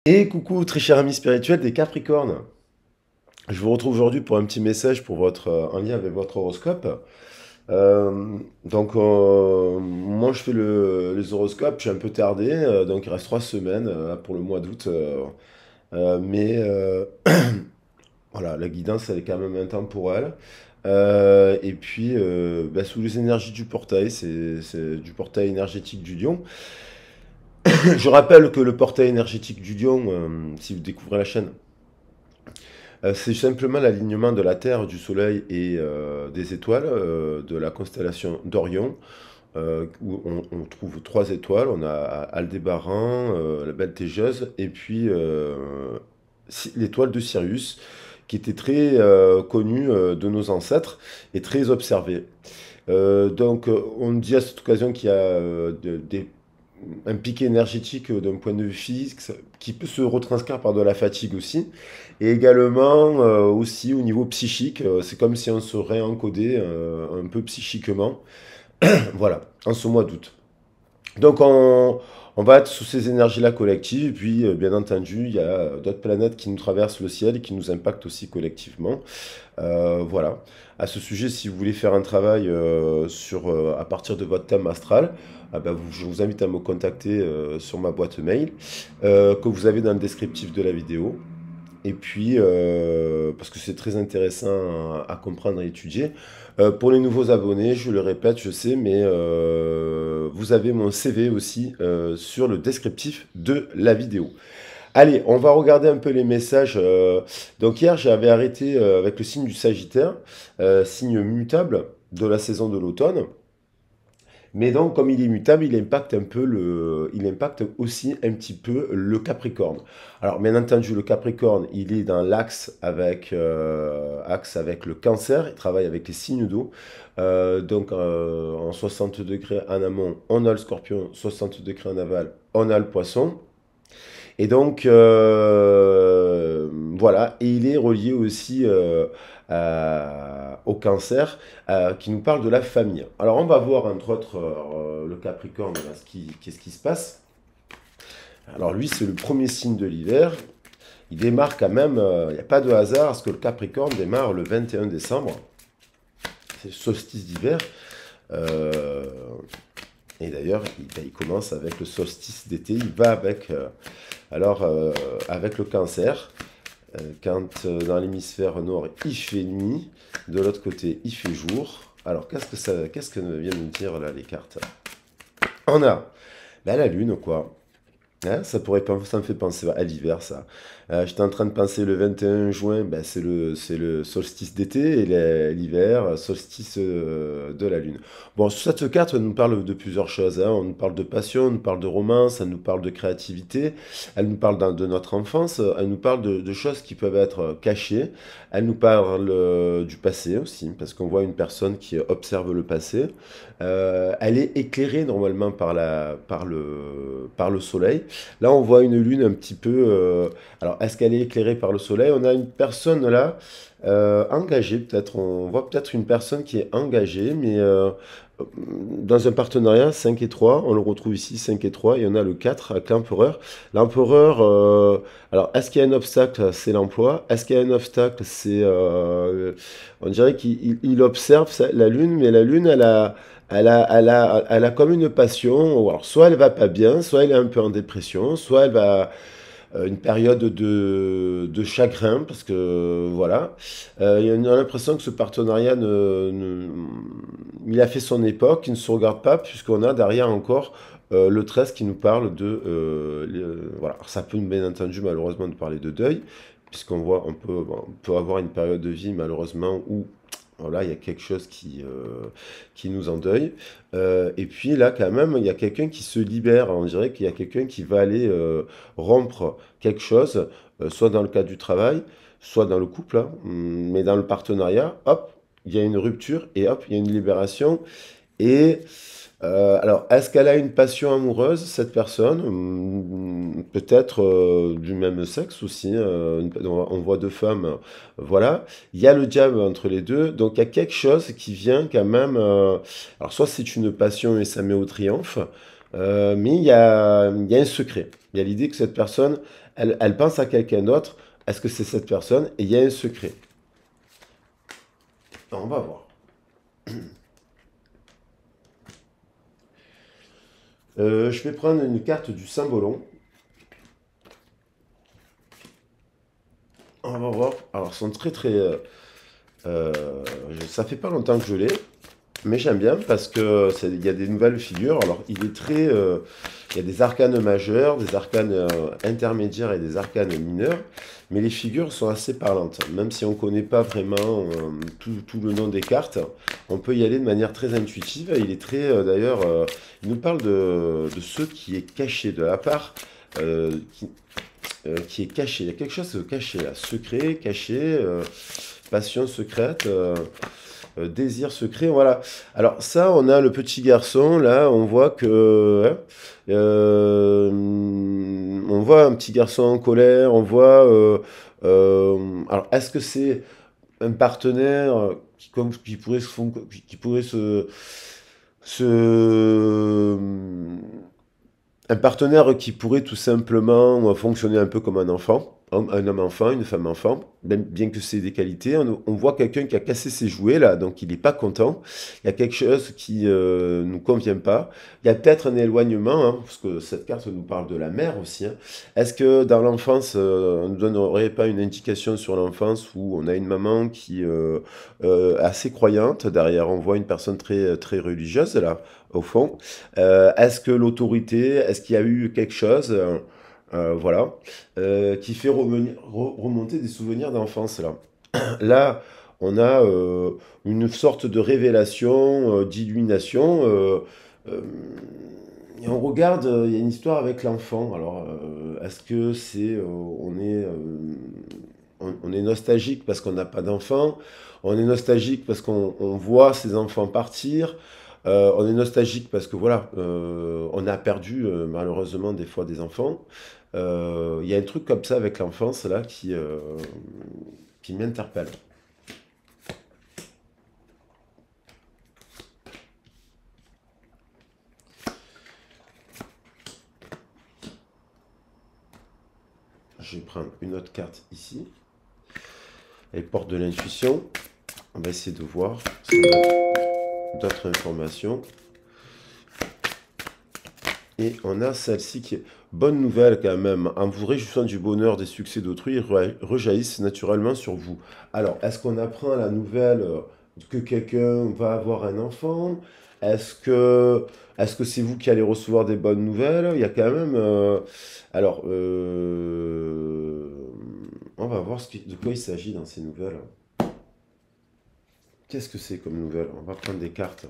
Et coucou, très cher ami spirituel des Capricornes. Je vous retrouve aujourd'hui pour un petit message pour en lien avec votre horoscope. Moi je fais les horoscopes, je suis un peu tardé, donc il reste 3 semaines pour le mois d'août. Voilà, la guidance elle est quand même intemporelle. Sous les énergies du portail, c'est du portail énergétique du lion. Je rappelle que le portail énergétique du lion, si vous découvrez la chaîne, c'est simplement l'alignement de la Terre, du Soleil et des étoiles de la constellation d'Orion, où on trouve 3 étoiles. On a Aldébaran, la Belle Teigeuse, et puis l'étoile de Sirius, qui était très connue de nos ancêtres et très observée. On dit à cette occasion qu'il y a un pic énergétique d'un point de vue physique qui peut se retranscrire par de la fatigue aussi. Et également aussi au niveau psychique, c'est comme si on se réencodait un peu psychiquement. Voilà, en ce mois d'août. On va être sous ces énergies-là collectives. Et puis, bien entendu, il y a d'autres planètes qui nous traversent le ciel et qui nous impactent aussi collectivement. Voilà. À ce sujet, si vous voulez faire un travail à partir de votre thème astral, je vous invite à me contacter sur ma boîte mail que vous avez dans le descriptif de la vidéo. Et puis, parce que c'est très intéressant à comprendre et étudier. Pour les nouveaux abonnés, je le répète, je sais, mais vous avez mon CV aussi sur le descriptif de la vidéo. Allez, on va regarder un peu les messages. Donc hier, j'avais arrêté avec le signe du Sagittaire, signe mutable de la saison de l'automne. Mais donc, comme il est mutable, il impacte aussi un petit peu le Capricorne. Alors, bien entendu, le Capricorne, il est dans axe avec le Cancer. Il travaille avec les signes d'eau. En 60 degrés en amont, on a le Scorpion. 60 degrés en aval, on a le Poisson. Et donc, voilà, et il est relié aussi au cancer, qui nous parle de la famille. Alors, on va voir, entre autres, le Capricorne, là, qu'est-ce qui se passe. Alors, lui, c'est le premier signe de l'hiver. Il démarre quand même, il n'y a pas de hasard, parce que le Capricorne démarre le 21 décembre. C'est le solstice d'hiver. Euh, et d'ailleurs, il commence avec le solstice d'été. Il va avec le cancer. Quand dans l'hémisphère nord, il fait nuit, de l'autre côté, il fait jour. Alors, qu'est-ce que viennent nous dire là les cartes? On a la lune, quoi. Hein, ça me fait penser à l'hiver, ça. J'étais en train de penser le 21 juin, ben, c'est le solstice d'été et l'hiver, solstice de la lune. Bon, sur cette carte, elle nous parle de plusieurs choses, hein. On nous parle de passion, on nous parle de romance, elle nous parle de créativité, elle nous parle de notre enfance, elle nous parle de choses qui peuvent être cachées, elle nous parle du passé aussi, parce qu'on voit une personne qui observe le passé. Elle est éclairée normalement par le soleil. Là, on voit une lune un petit peu. Alors, est-ce qu'elle est éclairée par le soleil? On a une personne là engagée, peut-être. On voit peut-être une personne qui est engagée, mais dans un partenariat 5 et 3. On le retrouve ici 5 et 3. Et on a le 4 avec l'empereur. L'empereur, alors, est-ce qu'il y a un obstacle? C'est l'emploi. Est-ce qu'il y a un obstacle? On dirait qu'il observe la lune, mais la lune, elle a comme une passion. Alors, soit elle va pas bien, soit elle est un peu en dépression, soit elle va une période de chagrin, parce que voilà. On a l'impression que ce partenariat, il a fait son époque, il ne se regarde pas, puisqu'on a derrière encore le 13 qui nous parle voilà. Alors, ça peut bien entendu malheureusement nous parler de deuil, puisqu'on voit, on peut avoir une période de vie malheureusement où voilà, il y a quelque chose qui nous endeuille. Et puis là, quand même, il y a quelqu'un qui se libère. On dirait qu'il y a quelqu'un qui va aller rompre quelque chose, soit dans le cadre du travail, soit dans le couple, hein, mais dans le partenariat, hop, il y a une rupture et hop, il y a une libération. Et alors, est-ce qu'elle a une passion amoureuse, cette personne? Peut-être du même sexe aussi, hein. On voit deux femmes, voilà. Il y a le diable entre les deux, donc il y a quelque chose qui vient quand même. Alors, soit c'est une passion et ça met au triomphe, Mais il y a un secret. Il y a l'idée que cette personne, elle pense à quelqu'un d'autre. Est-ce que c'est cette personne? Et il y a un secret. On va voir. Je vais prendre une carte du Saint-Bolon. On va voir. Alors, elles sont très très. Euh, Ça fait pas longtemps que je l'ai, mais j'aime bien parce que il y a des nouvelles figures. Alors, il est très. Il y a des arcanes majeurs, des arcanes intermédiaires et des arcanes mineurs, mais les figures sont assez parlantes. Même si on ne connaît pas vraiment tout le nom des cartes, on peut y aller de manière très intuitive. Il est très. D'ailleurs, il nous parle de ce qui est caché, de la part. Qui est caché. Il y a quelque chose de caché là, secret, caché, passion secrète, désir secret, voilà. Alors ça, on a le petit garçon, là, on voit que... hein, on voit un petit garçon en colère, on voit... alors, est-ce que c'est un partenaire qui pourrait qui pourrait se, un partenaire qui pourrait tout simplement fonctionner un peu comme un enfant, un homme enfant, une femme enfant, bien que c'est des qualités. On voit quelqu'un qui a cassé ses jouets là, donc il n'est pas content. Il y a quelque chose qui nous convient pas. Il y a peut-être un éloignement, hein, parce que cette carte nous parle de la mère aussi, hein. Est-ce que dans l'enfance, on ne donnerait pas une indication sur l'enfance où on a une maman qui est assez croyante, derrière on voit une personne très, très religieuse là, au fond. Est-ce que l'autorité, est-ce qu'il y a eu quelque chose, voilà, qui fait remonter des souvenirs d'enfance là? Là, on a une sorte de révélation, d'illumination. Euh, et on regarde, il y a une histoire avec l'enfant. Alors, est-ce que c'est, on est nostalgique parce qu'on n'a pas d'enfant, on est nostalgique parce qu'on voit ses enfants partir, on est nostalgique parce que voilà, on a perdu malheureusement des fois des enfants. Il y a un truc comme ça avec l'enfance là qui m'interpelle. Je vais prendre une autre carte ici. Elle porte de l'intuition. On va essayer de voir si on a d'autres informations. Et on a celle-ci qui est bonne nouvelle quand même. En vous réjouissant du bonheur des succès d'autrui, ils rejaillissent naturellement sur vous. Alors, est-ce qu'on apprend la nouvelle que quelqu'un va avoir un enfant? Est-ce que est-ce que c'est vous qui allez recevoir des bonnes nouvelles? Il y a quand même... alors, on va voir de quoi il s'agit dans ces nouvelles. Qu'est-ce que c'est comme nouvelle? On va prendre des cartes.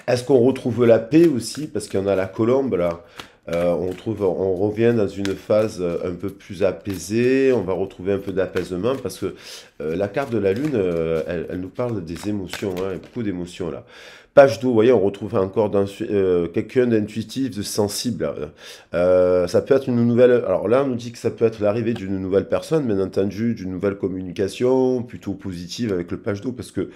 Est-ce qu'on retrouve la paix aussi? Parce qu'il y en a la colombe là. On revient dans une phase un peu plus apaisée. On va retrouver un peu d'apaisement parce que la carte de la lune, elle nous parle des émotions, hein, et beaucoup d'émotions là. Page d'eau, vous voyez, on retrouve encore quelqu'un d'intuitif, de sensible. Ça peut être une nouvelle. Alors là, on nous dit que ça peut être l'arrivée d'une nouvelle personne, bien entendu, d'une nouvelle communication, plutôt positive avec le page d'eau, parce que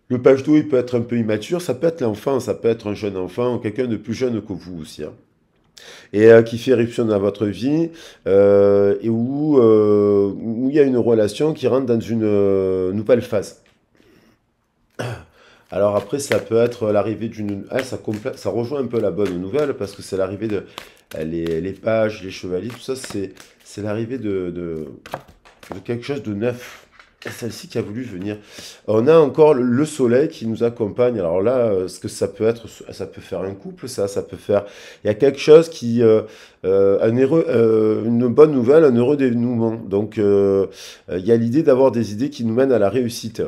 le page d'eau, il peut être un peu immature, ça peut être l'enfant, ça peut être un jeune enfant, ou quelqu'un de plus jeune que vous aussi, hein. Et qui fait éruption dans votre vie, et où il y a une relation qui rentre dans une nouvelle phase. Alors après, ça peut être l'arrivée d'une... Ah, ça rejoint un peu la bonne nouvelle, parce que c'est l'arrivée de... Les pages, les chevaliers, tout ça, c'est l'arrivée de quelque chose de neuf. Celle-ci qui a voulu venir. On a encore le soleil qui nous accompagne. Alors là, ce que ça peut être, ça peut faire un couple, ça peut faire. Il y a quelque chose qui, une bonne nouvelle, un heureux dénouement. Donc, il y a l'idée d'avoir des idées qui nous mènent à la réussite.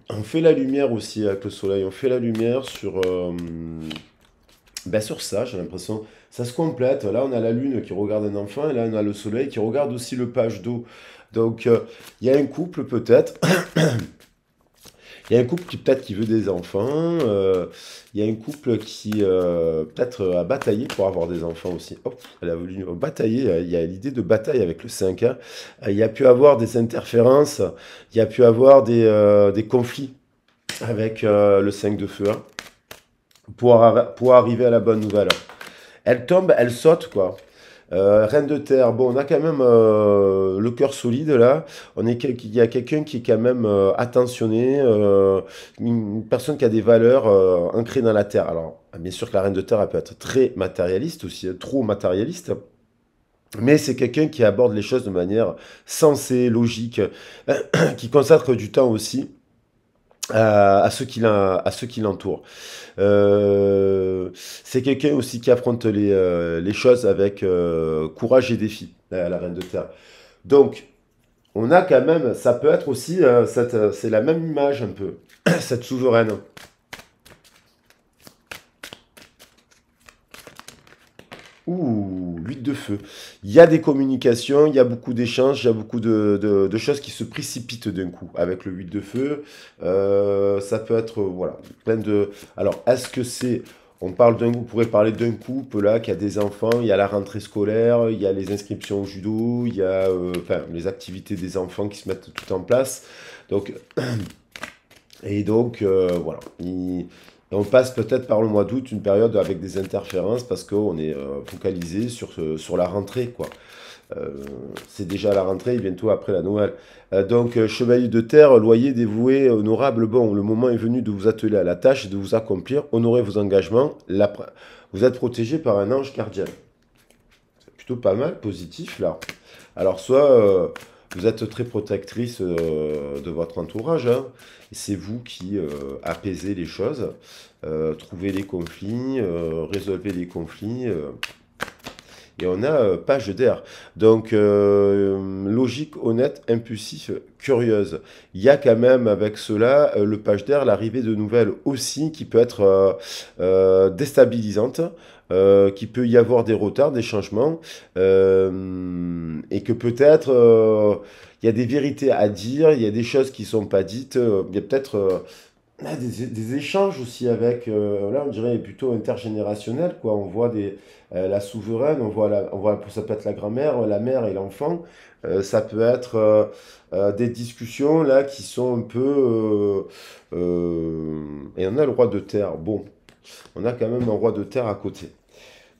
On fait la lumière aussi avec le soleil. On fait la lumière sur, ben sur ça. J'ai l'impression, ça se complète. Là, on a la lune qui regarde un enfant, et là, on a le soleil qui regarde aussi le page d'eau. Donc, il y a un couple peut-être. Il y a un couple qui peut-être qui veut des enfants. Il y a un couple qui peut-être a bataillé pour avoir des enfants aussi. Hop, elle a voulu batailler. Il y a l'idée de bataille avec le 5, hein. Il y a pu avoir des interférences. Il y a pu avoir des conflits avec le 5 de feu, hein. pour arriver à la bonne nouvelle. Elle tombe, elle saute, quoi. Reine de terre, bon, on a quand même le cœur solide là. Il y a quelqu'un qui est quand même attentionné, une personne qui a des valeurs ancrées dans la terre. Alors, bien sûr que la reine de terre, elle peut être très matérialiste aussi, trop matérialiste. Mais c'est quelqu'un qui aborde les choses de manière sensée, logique, qui consacre du temps aussi à ceux qui l'entourent. C'est quelqu'un aussi qui affronte les choses avec courage et défi, la reine de terre. Donc, on a quand même, ça peut être aussi, c'est la même image un peu, cette souveraine. Ouh, 8 de feu. Il y a des communications, il y a beaucoup d'échanges, il y a beaucoup de choses qui se précipitent d'un coup avec le 8 de feu. Ça peut être, voilà, plein de... Alors, est-ce que c'est... On parle d'un, on pourrait parler d'un couple là qui a des enfants, il y a la rentrée scolaire, il y a les inscriptions au judo, il y a enfin, les activités des enfants qui se mettent tout en place. Donc, voilà. On passe peut-être par le mois d'août, une période avec des interférences parce qu'on est focalisé sur la rentrée, quoi. Euh, c'est déjà la rentrée, bientôt après la Noël. Chevalier de terre, loyer dévoué, honorable, bon, le moment est venu de vous atteler à la tâche et de vous accomplir, honorez vos engagements. Vous êtes protégé par un ange gardien. C'est plutôt pas mal, positif là. Alors, soit vous êtes très protectrice de votre entourage, hein, et c'est vous qui apaisez les choses, trouvez les conflits, résolvez les conflits. Et on a page d'air. Donc, logique, honnête, impulsif, curieuse. Il y a quand même avec cela, le page d'air, l'arrivée de nouvelles aussi qui peut être déstabilisante, qui peut y avoir des retards, des changements, et que peut-être il y a des vérités à dire, il y a des choses qui sont pas dites, il y a peut-être des échanges aussi avec, là on dirait plutôt intergénérationnel, quoi. On voit la souveraine, ça peut être la grand-mère, la mère et l'enfant. Ça peut être des discussions là qui sont un peu... et on a le roi de terre. Bon, on a quand même un roi de terre à côté.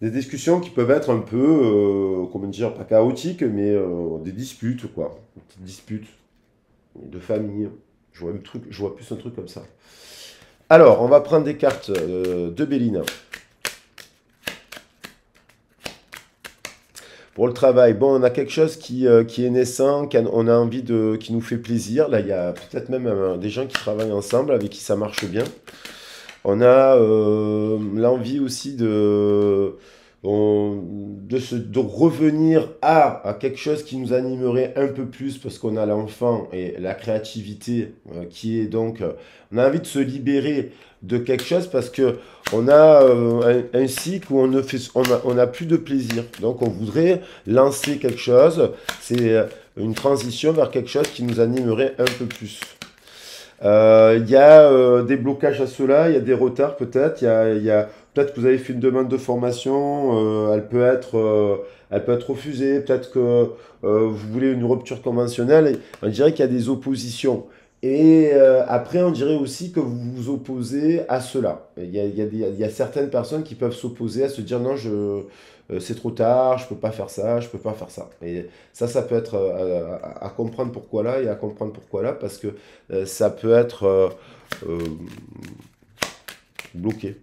Des discussions qui peuvent être un peu, comment dire, pas chaotiques, mais des disputes, quoi. Des petites disputes de famille. Je vois plus un truc comme ça. Alors, on va prendre des cartes de Béline. Pour le travail, bon, on a quelque chose qui est naissant, on a envie qui nous fait plaisir. Là, il y a peut-être même des gens qui travaillent ensemble, avec qui ça marche bien. On a l'envie aussi de revenir à quelque chose qui nous animerait un peu plus parce qu'on a l'enfant et la créativité qui est donc... on a envie de se libérer de quelque chose parce que on a un cycle où on a plus de plaisir. Donc on voudrait lancer quelque chose. C'est une transition vers quelque chose qui nous animerait un peu plus. Il y a des blocages à cela, il y a des retards peut-être, peut-être que vous avez fait une demande de formation, elle peut être refusée, peut-être que vous voulez une rupture conventionnelle, et on dirait qu'il y a des oppositions. Et après, on dirait aussi que vous vous opposez à cela. Il y a certaines personnes qui peuvent s'opposer à se dire non, c'est trop tard, je peux pas faire ça, je peux pas faire ça. Et ça peut être à comprendre pourquoi là et à comprendre pourquoi là, parce que ça peut être euh, bloqué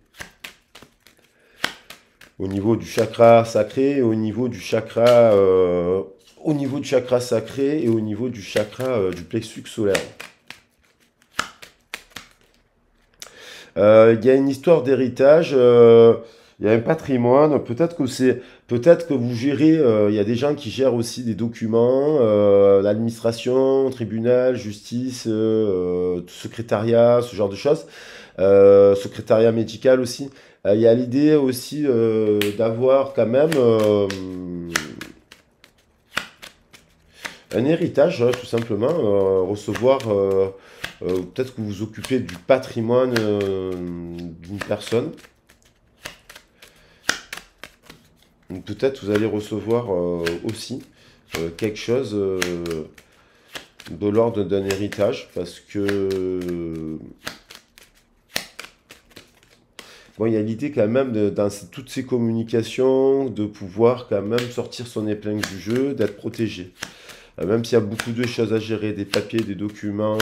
au niveau du chakra sacré, au niveau du chakra sacré et au niveau du chakra du plexus solaire. Il y a une histoire d'héritage, il y a un patrimoine, peut-être que vous gérez, il y a des gens qui gèrent aussi des documents, l'administration, tribunal, justice, secrétariat, ce genre de choses, secrétariat médical aussi. Il y a l'idée aussi d'avoir quand même un héritage, tout simplement, recevoir, peut-être que vous vous occupez du patrimoine d'une personne. Peut-être vous allez recevoir aussi quelque chose de l'ordre d'un héritage, parce que bon, il y a l'idée quand même, dans toutes ces communications, de pouvoir quand même sortir son épingle du jeu, d'être protégé. Même s'il y a beaucoup de choses à gérer, des papiers, des documents,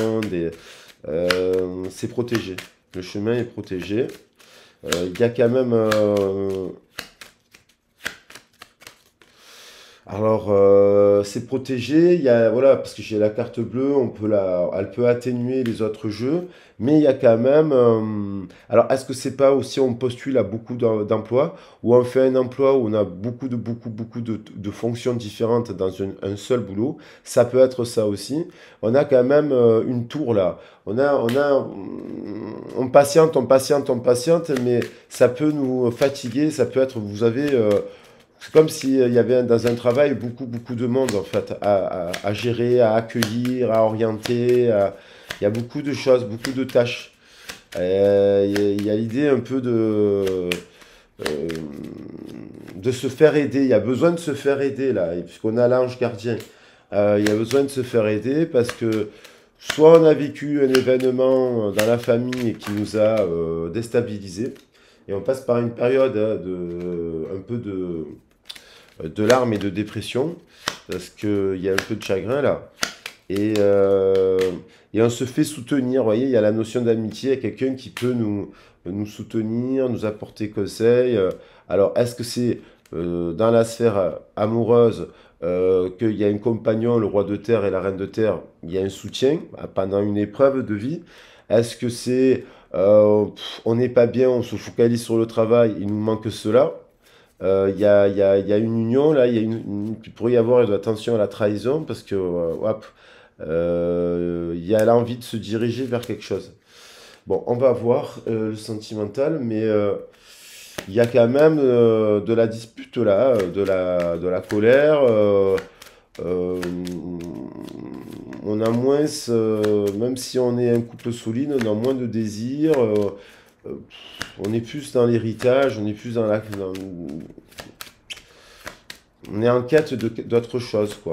c'est protégé. Le chemin est protégé. Il y a quand même... alors, c'est protégé, il y a, voilà, parce que j'ai la carte bleue, elle peut atténuer les autres jeux, mais il y a quand même... alors, est-ce que c'est pas aussi, on postule à beaucoup d'emplois, ou on fait un emploi où on a beaucoup de fonctions différentes dans un seul boulot? Ça peut être ça aussi. On a quand même une tour là. On patiente, mais ça peut nous fatiguer, ça peut être, vous avez... c'est comme s'il y avait dans un travail beaucoup de monde en fait à gérer, à accueillir, à orienter. Il y a beaucoup de choses, beaucoup de tâches. Il y a l'idée un peu euh, de se faire aider. Il y a besoin de se faire aider là, puisqu'on a l'ange gardien. Il y a besoin de se faire aider parce que soit on a vécu un événement dans la famille qui nous a déstabilisés et on passe par une période un peu de larmes et de dépression, parce qu'il y a un peu de chagrin là. Et, euh, et on se fait soutenir, vous voyez, il y a la notion d'amitié, il y a quelqu'un qui peut nous soutenir, nous apporter conseil. Alors, est-ce que c'est dans la sphère amoureuse qu'il y a un compagnon, le roi de terre et la reine de terre, il y a un soutien pendant une épreuve de vie? Est-ce que c'est on n'est pas bien, on se focalise sur le travail, il nous manque cela? Il y a une union, là, il pourrait y avoir de attention à la trahison, parce que hop, il y a l'envie de se diriger vers quelque chose. Bon, on va voir le sentimental, mais il y a quand même de la dispute là, de la colère. Euh, on a moins, même si on est un couple solide, on a moins de désir. Euh, on est plus dans l'héritage, on est plus on est en quête d'autre chose, quoi.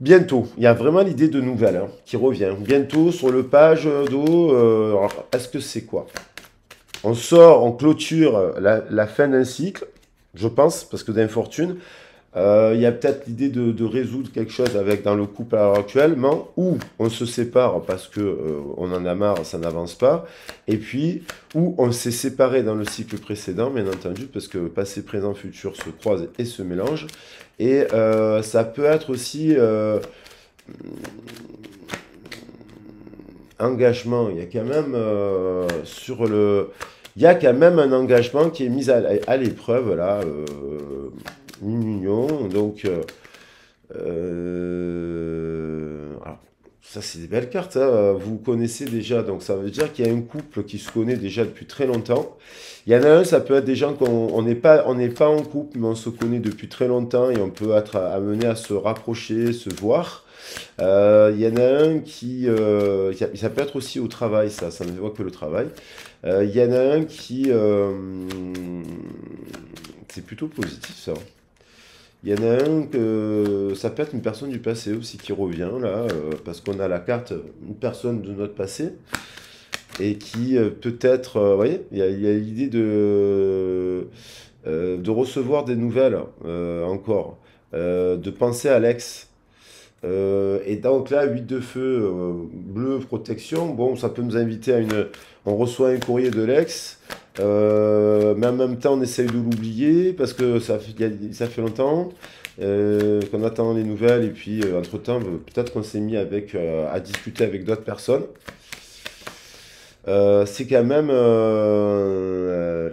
Bientôt, il y a vraiment l'idée de nouvelles hein, qui revient. Bientôt sur le page d'eau, alors, est-ce que c'est quoi? On clôture la fin d'un cycle, je pense, parce que d'infortune. Il y a peut-être l'idée de résoudre quelque chose avec dans le couple à l'heure actuellement, ou on se sépare parce que on en a marre, ça n'avance pas, et puis ou on s'est séparé dans le cycle précédent, bien entendu, parce que passé, présent, futur se croisent et se mélangent, et ça peut être aussi engagement. Il y a quand même il y a quand même un engagement qui est mis à l'épreuve là. Une union. Donc, alors, ça, c'est des belles cartes. Hein. Vous connaissez déjà. Donc, ça veut dire qu'il y a un couple qui se connaît déjà depuis très longtemps. Il y en a un, ça peut être des gens qu'on on n'est pas en couple, mais on se connaît depuis très longtemps et on peut être amené à se rapprocher, se voir. Il y en a un ça peut être aussi au travail, ça ne voit que le travail. Il y en a un c'est plutôt positif ça. Il y en a un que ça peut être une personne du passé aussi qui revient là, parce qu'on a la carte, une personne de notre passé, et qui peut-être, vous voyez, il y a l'idée de recevoir des nouvelles encore, de penser à l'ex. Et donc là, 8 de feu, bleu, protection, bon, ça peut nous inviter à une... On reçoit un courrier de l'ex, mais en même temps, on essaye de l'oublier parce que ça fait longtemps qu'on attend les nouvelles et puis, entre-temps, peut-être qu'on s'est mis à discuter avec d'autres personnes. C'est quand même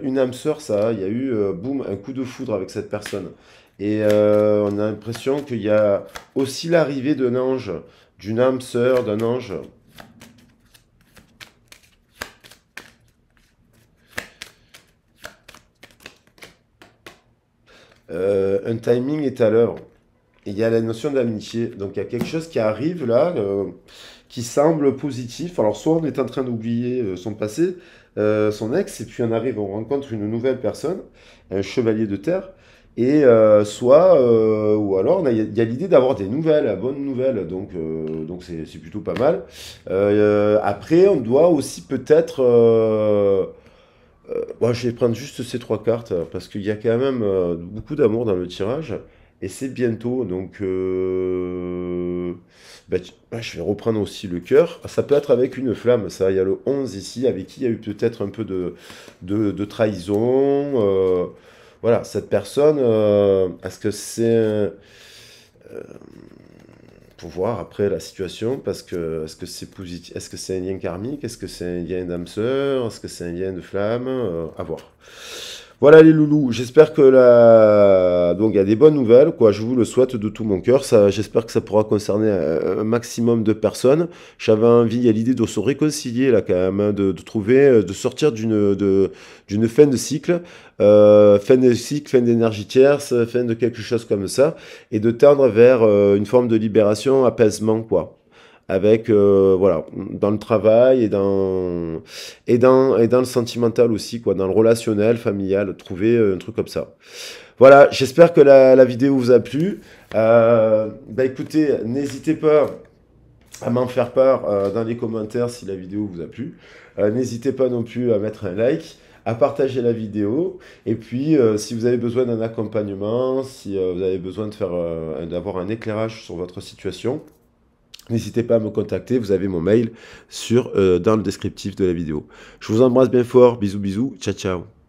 une âme sœur, ça. Il y a eu, boum, un coup de foudre avec cette personne. Et on a l'impression qu'il y a aussi l'arrivée d'un ange, d'une âme sœur, d'un ange. Un timing est à l'œuvre. Et il y a la notion d'amitié. Donc il y a quelque chose qui arrive là, qui semble positif. Alors soit on est en train d'oublier son passé, son ex, et puis on rencontre une nouvelle personne, un chevalier de terre, Et soit, ou alors, il y a l'idée d'avoir des nouvelles, bonnes nouvelles, donc c'est plutôt pas mal. Après, on doit aussi peut-être... moi, je vais prendre juste ces trois cartes, parce qu'il y a quand même beaucoup d'amour dans le tirage, et c'est bientôt, donc... je vais reprendre aussi le cœur. Ça peut être avec une flamme, ça. Il y a le 11 ici, avec qui il y a eu peut-être un peu de trahison. Voilà, cette personne, est-ce que c'est... pour voir après la situation, parce que est-ce que c'est positif, est-ce que c'est un lien karmique, est-ce que c'est un lien d'âme sœur, est-ce que c'est un lien de flamme, à voir. Voilà les loulous, j'espère que donc il y a des bonnes nouvelles, quoi. Je vous le souhaite de tout mon cœur. Ça, j'espère que ça pourra concerner un maximum de personnes. J'avais envie, il y a l'idée de se réconcilier là quand même, hein, de trouver, de sortir d'une fin de cycle, fin d'énergie tierce, fin de quelque chose comme ça, et de tendre vers une forme de libération, apaisement, quoi, avec voilà, dans le travail et dans le sentimental aussi, quoi, dans le relationnel, familial, trouver un truc comme ça. Voilà, j'espère que la vidéo vous a plu. Écoutez, n'hésitez pas à m'en faire part dans les commentaires si la vidéo vous a plu. N'hésitez pas non plus à mettre un like, à partager la vidéo. Et puis, si vous avez besoin d'un accompagnement, si vous avez besoin d'avoir un éclairage sur votre situation, n'hésitez pas à me contacter, vous avez mon mail dans le descriptif de la vidéo. Je vous embrasse bien fort, bisous bisous, ciao ciao.